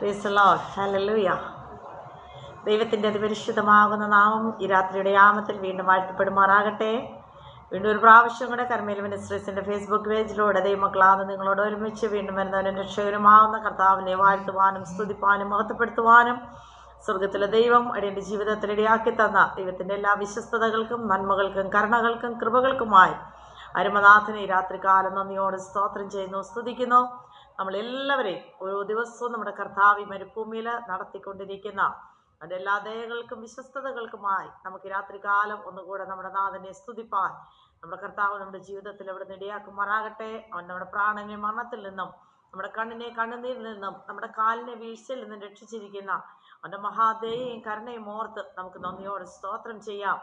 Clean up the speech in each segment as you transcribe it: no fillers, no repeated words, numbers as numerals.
Praise the Lord. Hallelujah. ദൈവത്തിൻ്റെ അതിപരിശുദ്ധമാകുന്ന നാമം ഈ രാത്രിയുടെ യാമത്തിൽ വീണ്ടും വാഴ്ത്തപ്പെടുമാറാകട്ടെ. വീണ്ടും ഒരു പ്രാവശ്യം കൂടെ കർമ്മേൽ മിനിസ്ട്രീസിൻ്റെ ഫേസ്ബുക്ക് പേജിലൂടെ ദൈവമക്കളാണ് നിങ്ങളോട് ഒരുമിച്ച് വീണ്ടും വരുന്നവനും രക്ഷകരുമാവുന്ന കർത്താവിനെ വാഴ്ത്തുവാനും സ്തുതിപ്പാനും മഹത്വപ്പെടുത്തുവാനും സ്വർഗത്തിലെ ദൈവം അടിയൻ്റെ ജീവിതത്തിൽ ഇടയാക്കി തന്ന ദൈവത്തിൻ്റെ എല്ലാ വിശ്വസ്തതകൾക്കും നന്മകൾക്കും കരുണകൾക്കും കൃപകൾക്കുമായി അരുമനാഥനെ രാത്രികാലം നന്ദിയോട് സ്തോത്രം ചെയ്യുന്നു, സ്തുതിക്കുന്നു. നമ്മളെല്ലാവരെയും ഓരോ ദിവസവും നമ്മുടെ കർത്താവ് മരുഭൂമിയിൽ നടത്തിക്കൊണ്ടിരിക്കുന്ന അതിൻ്റെ എല്ലാ ദയകൾക്കും വിശ്വസ്തതകൾക്കുമായി നമുക്ക് രാത്രികാലം ഒന്നുകൂടെ നമ്മുടെ നാഥനെ സ്തുതിപ്പാൻ നമ്മുടെ കർത്താവ് നമ്മുടെ ജീവിതത്തിൽ അവിടെ ഇടയാക്കുമാറാകട്ടെ. അവൻ നമ്മുടെ പ്രാണനെ മരണത്തിൽ നിന്നും നമ്മുടെ കണ്ണിനെ കണ്ണുനീരിൽ നിന്നും നമ്മുടെ കാലിനെ വീഴ്ചയിൽ നിന്നും രക്ഷിച്ചിരിക്കുന്ന അവൻ്റെ മഹാദയയും കരുണയും ഓർത്ത് നമുക്ക് നന്ദിയോടെ സ്തോത്രം ചെയ്യാം.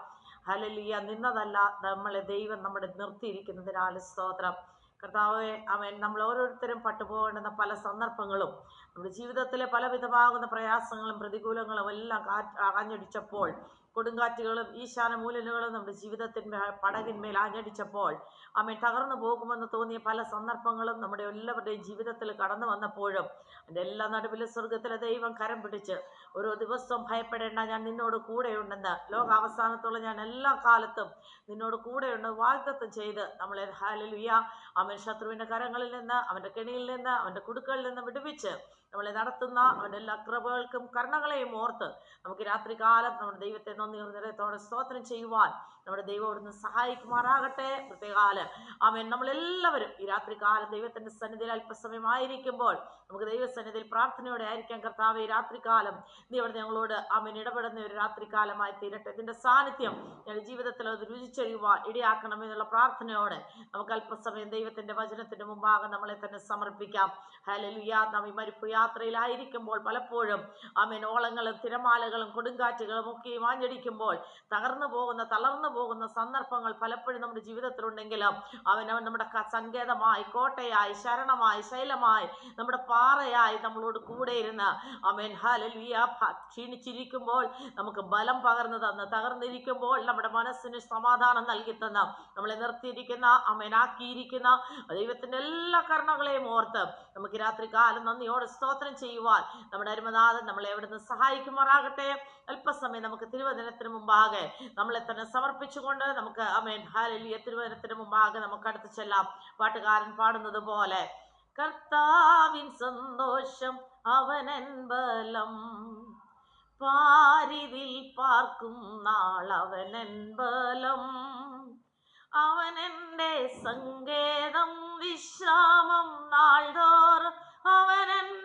ഹല്ലേലൂയ. നിന്നതല്ല, നമ്മളെ ദൈവം നമ്മുടെ നിർത്തിയിരിക്കുന്നതിനാൽ സ്തോത്രം. കർത്താവെ, അവൻ നമ്മൾ ഓരോരുത്തരും പട്ടുപോകേണ്ടുന്ന പല സന്ദർഭങ്ങളും നമ്മുടെ ജീവിതത്തിലെ പലവിധമാകുന്ന പ്രയാസങ്ങളും പ്രതികൂലങ്ങളും എല്ലാം ആഞ്ഞടിച്ചപ്പോൾ, കൊടുങ്കാറ്റുകളും ഈശാന മൂലനുകളും നമ്മുടെ ജീവിതത്തിൻ്റെ പടകിന്മേൽ ആഞ്ഞടിച്ചപ്പോൾ, അവൻ തകർന്നു പോകുമെന്ന് തോന്നിയ പല സന്ദർഭങ്ങളും നമ്മുടെ എല്ലാവരുടെയും ജീവിതത്തിൽ കടന്നു വന്നപ്പോഴും എൻ്റെ എല്ലാ നടുവിലും സ്വർഗത്തിലെ ദൈവം കരം പിടിച്ച് ഓരോ ദിവസവും ഭയപ്പെടേണ്ട, ഞാൻ നിന്നോട് കൂടെയുണ്ടെന്ന്, ലോകാവസാനത്തോളം ഞാൻ എല്ലാ കാലത്തും നിന്നോട് കൂടെയുണ്ട് വാഗ്ദത്തം ചെയ്ത് നമ്മളെ ഹല്ലേലൂയ അവൻ ശത്രുവിൻ്റെ കരങ്ങളിൽ നിന്ന്, അവൻ്റെ കെണിയിൽ നിന്ന്, അവൻ്റെ കുടുക്കളിൽ നിന്ന് വിടുവിച്ച് നമ്മളെ നടത്തുന്ന അവൻ്റെ എല്ലാ കൃപകൾക്കും കരുണകളെയും ഓർത്ത് നമുക്ക് രാത്രികാലം നമ്മുടെ ദൈവത്തെ നിറയത്തോടെ സ്തോത്രം ചെയ്യുവാൻ നമ്മുടെ ദൈവം അവിടുന്ന് സഹായിക്കുമാറാകട്ടെ. പ്രത്യേകാല അവൻ നമ്മളെല്ലാവരും ഈ രാത്രികാലം ദൈവത്തിൻ്റെ സന്നിധിയിൽ അല്പസമയമായിരിക്കുമ്പോൾ നമുക്ക് ദൈവസന്നിധിയിൽ പ്രാർത്ഥനയോടെ ആയിരിക്കാം. കർത്താവ്, ഈ രാത്രികാലം നീ അവിടെ ഞങ്ങളോട് അവൻ ഇടപെടുന്ന ഒരു രാത്രികാലമായി തീരട്ടെ. ഇതിൻ്റെ സാന്നിധ്യം ഞങ്ങളുടെ ജീവിതത്തിൽ അത് രുചിച്ചറിയുവാൻ ഇടയാക്കണമെന്നുള്ള പ്രാർത്ഥനയോടെ നമുക്ക് അല്പസമയം ദൈവത്തിൻ്റെ വചനത്തിൻ്റെ മുമ്പാകെ നമ്മളെ തന്നെ സമർപ്പിക്കാം. ഹല്ലേലൂയ. നാം ഈ മരുഭൂമി യാത്രയിലായിരിക്കുമ്പോൾ പലപ്പോഴും ആമേൻ ഓളങ്ങളും തിരമാലകളും കൊടുങ്കാറ്റുകളും ഒക്കെ വാഞ്ഞടിക്കുമ്പോൾ തളർന്നു പോകുന്ന സന്ദർഭങ്ങൾ പലപ്പോഴും നമ്മുടെ ജീവിതത്തിലുണ്ടെങ്കിലും അവൻ നമ്മുടെ സങ്കേതമായി, കോട്ടയായി, ശരണമായി, ശൈലമായി, നമ്മുടെ പാറയായി നമ്മളോട് കൂടെ ഇരുന്ന് ആമേൻ ഹല്ലേലൂയ ക്ഷീണിച്ചിരിക്കുമ്പോൾ നമുക്ക് ബലം പകർന്നു തന്ന്, തകർന്നിരിക്കുമ്പോൾ നമ്മുടെ മനസ്സിന് സമാധാനം നൽകി തന്ന് നമ്മളെ നിർത്തിയിരിക്കുന്ന ആമേൻ ആക്കിയിരിക്കുന്ന ദൈവത്തിൻ്റെ എല്ലാ കരുണകളെയും ഓർത്ത് നമുക്ക് രാത്രികാലം നന്ദിയോടെ സ്തോത്രം ചെയ്യുവാൻ നമ്മുടെ അരുമനാഥൻ നമ്മളെ എവിടുന്ന് സഹായിക്കുമാറാകട്ടെ. അല്പസമയം നമുക്ക് തിരുവചനത്തിന് മുമ്പാകെ നമ്മളെ തന്നെ സമർപ്പിച്ചുകൊണ്ട് നമുക്ക് ആമേൻ ഹല്ലേലൂയ തിരുവചനത്തിന് മുമ്പാകെ നമുക്ക് അടുത്ത് ചെല്ലാം. പാട്ടുകാരൻ പാടുന്നത് പോലെ, കർത്താവിൻ സന്തോഷം അവനൻ ബലം, പാരിതിൽ പാർക്കും നാൾ അവനൻ ബലം, അവനെൻ്റെ സങ്കേതം വിശ്രാമം നാൾതോറും അവനെൻ്റെ